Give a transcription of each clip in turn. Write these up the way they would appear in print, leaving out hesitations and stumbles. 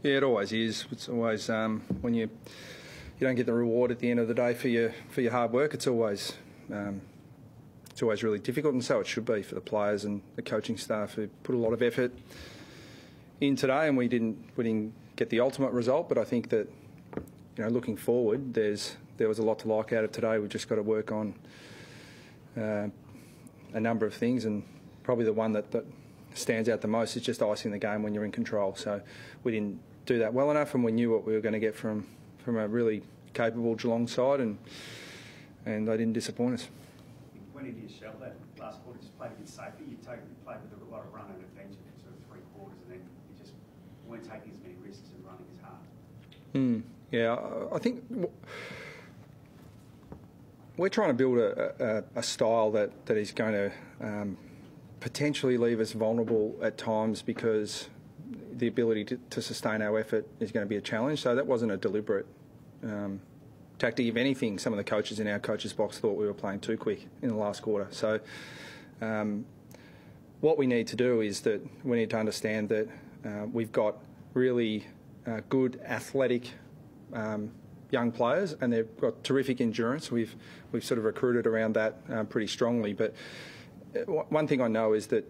Yeah, it always is. It's always when you don't get the reward at the end of the day for your hard work. It's always really difficult, and so it should be for the players and the coaching staff who put a lot of effort in today. And we didn't get the ultimate result, but I think that looking forward, there was a lot to like out of today. We've just got to work on a number of things, and probably the one that stands out the most is just icing the game when you're in control. So we didn't do that well enough, and we knew what we were going to get from a really capable Geelong side, and they didn't disappoint us. When did you shell that last quarter? Just played a bit safer. You played with a lot of run and adventure for sort of 3 quarters, and then you just weren't taking as many risks and running as hard. Yeah, I think we're trying to build a style that is going to potentially leave us vulnerable at times, because the ability to sustain our effort is going to be a challenge. So that wasn't a deliberate tactic. If anything, some of the coaches in our coaches box thought we were playing too quick in the last quarter. So what we need to do is that we need to understand that we've got really good athletic young players, and they've got terrific endurance. We've sort of recruited around that pretty strongly. But one thing I know is that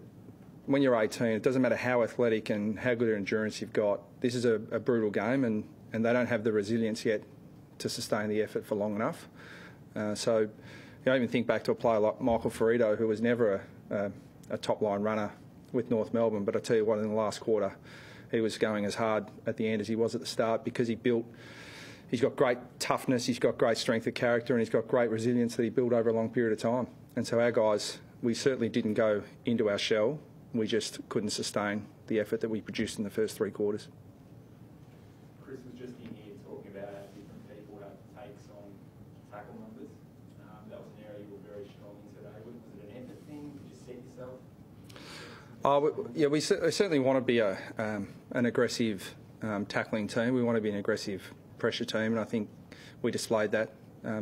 when you're 18, it doesn't matter how athletic and how good endurance you've got. This is a brutal game, and they don't have the resilience yet to sustain the effort for long enough. So even think back to a player like Michael Ferrito, who was never a top-line runner with North Melbourne, but I tell you what, in the last quarter, he was going as hard at the end as he was at the start, because he's got great toughness, he's got great strength of character, and he's got great resilience that he built over a long period of time. And so our guys, we certainly didn't go into our shell. We just couldn't sustain the effort that we produced in the first 3 quarters. Chris was just in here talking about how different people have takes on tackle numbers. That was an area you were very strong in today. Was it an effort thing? Did you set yourself? Yeah, we certainly want to be an aggressive tackling team. We want to be an aggressive pressure team, and I think we displayed that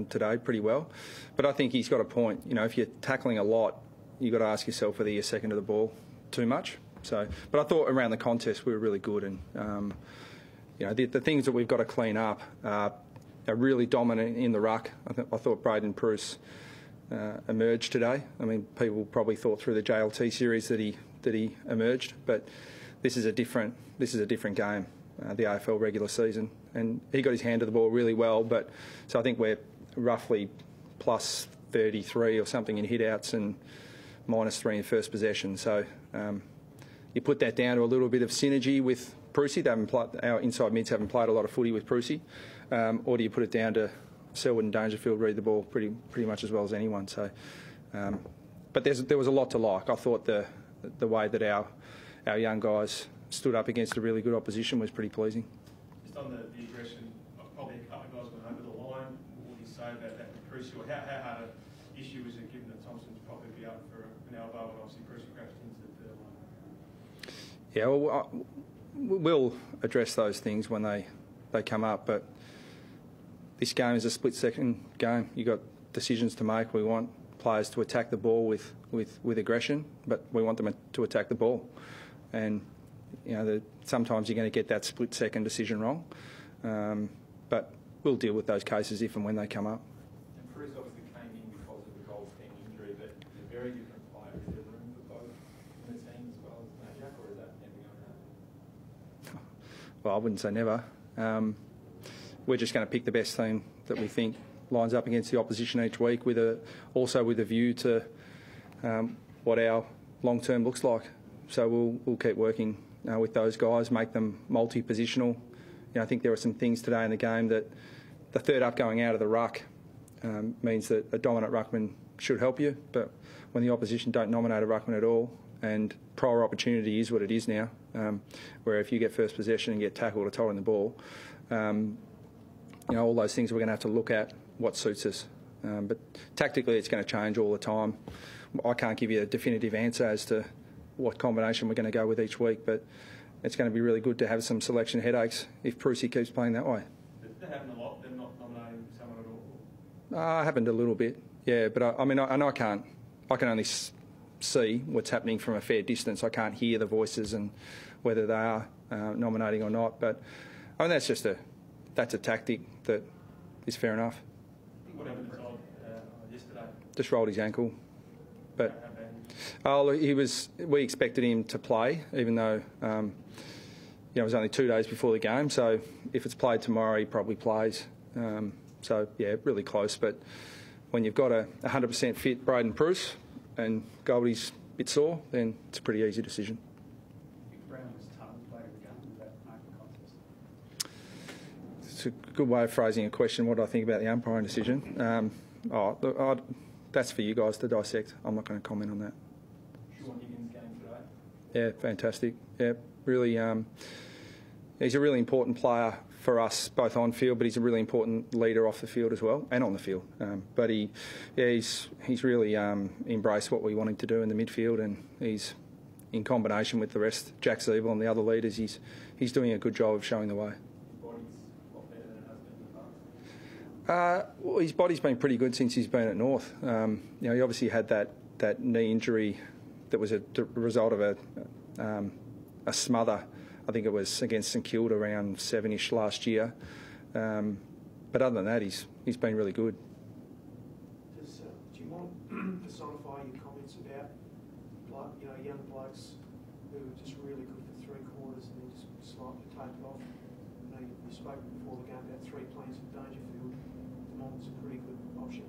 today pretty well. But I think he's got a point. If you're tackling a lot, you've got to ask yourself whether you're second to the ball too much. So, but I thought around the contest we were really good, and the things that we've got to clean up are really dominant in the ruck. I thought Braden Bruce emerged today. I mean, people probably thought through the JLT series that he emerged, but this is a different game, the AFL regular season, and he got his hand to the ball really well. But so I think we're roughly plus 33 or something in hit-outs and -3 in first possession. So you put that down to a little bit of synergy with Prusy. Our inside mids haven't played a lot of footy with Prusy, or do you put it down to Selwood and Dangerfield read the ball pretty much as well as anyone? So, but there was a lot to like. I thought the way that our young guys stood up against a really good opposition was pretty pleasing. Just on the aggression, probably a couple of guys went over the line. What would you say about that with Prusy? Or how hard an issue is it, given that Thompson's probably be up for an elbow, and obviously Prusy crashed into the third one? Yeah, well, we'll address those things when they come up, but this game is a split-second game. You've got decisions to make. We want players to attack the ball with aggression, but we want them to attack the ball. And sometimes you're going to get that split-second decision wrong, but we'll deal with those cases if and when they come up. And Bruce obviously came in because of the Goldstein injury, but he's a very different player. Is there room for both in the team as well as Majak, or is that never going to happen? Well, I wouldn't say never. We're just going to pick the best team that we think lines up against the opposition each week, also with a view to what our long term looks like. So we'll keep working with those guys, make them multi-positional. I think there were some things today in the game that the third up going out of the ruck means that a dominant ruckman should help you, but when the opposition don't nominate a ruckman at all, and prior opportunity is what it is now, where if you get first possession and get tackled or told in the ball, all those things we're going to have to look at what suits us. But tactically it's going to change all the time. I can't give you a definitive answer as to what combination we're going to go with each week, but it's going to be really good to have some selection headaches if Prusy keeps playing that way. Did that happen a lot, them not nominating someone at all? It happened a little bit, yeah, but I can only see what's happening from a fair distance. I can't hear the voices and whether they are nominating or not. But I mean, that's a tactic that is fair enough. What happened to Todd yesterday? Just rolled his ankle, but we expected him to play, even though it was only 2 days before the game. So if it's played tomorrow, he probably plays. So yeah, really close. But when you've got a 100% fit Braden Bruce and Goldie's a bit sore, then it's a pretty easy decision. If Brown was tough, played the game, would that make the contest? It's a good way of phrasing a question. What do I think about the umpiring decision? That's for you guys to dissect. I'm not going to comment on that. Sean Higgins game today. Yeah, fantastic. Yeah, really. He's a really important player for us, both on field, but he's a really important leader off the field as well, and on the field. But he's really embraced what we want him to do in the midfield, and he's in combination with the rest, Jack Zeeble and the other leaders. He's doing a good job of showing the way. Well, his body's been pretty good since he's been at North. He obviously had that knee injury that was a result of a smother. I think it was against St Kilda around 7-ish last year. But other than that, he's been really good. Do you want to personify your comments about young blokes who are just really good for 3 quarters and then just slightly take it off? You spoke before the game about 3 plans for Dangerfield. Demont's a pretty good option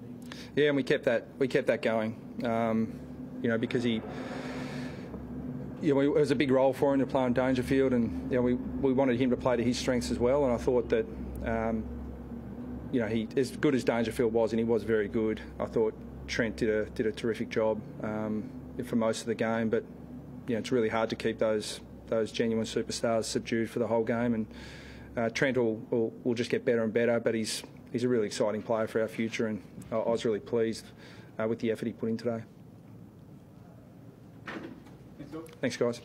there. Yeah, and we kept that going. Because it was a big role for him to play on Dangerfield, and we wanted him to play to his strengths as well. And I thought that he, as good as Dangerfield was, and he was very good, I thought Trent did a terrific job for most of the game. But it's really hard to keep those genuine superstars subdued for the whole game. And Trent will just get better and better. But he's a really exciting player for our future, and I was really pleased with the effort he put in today. Thanks, guys.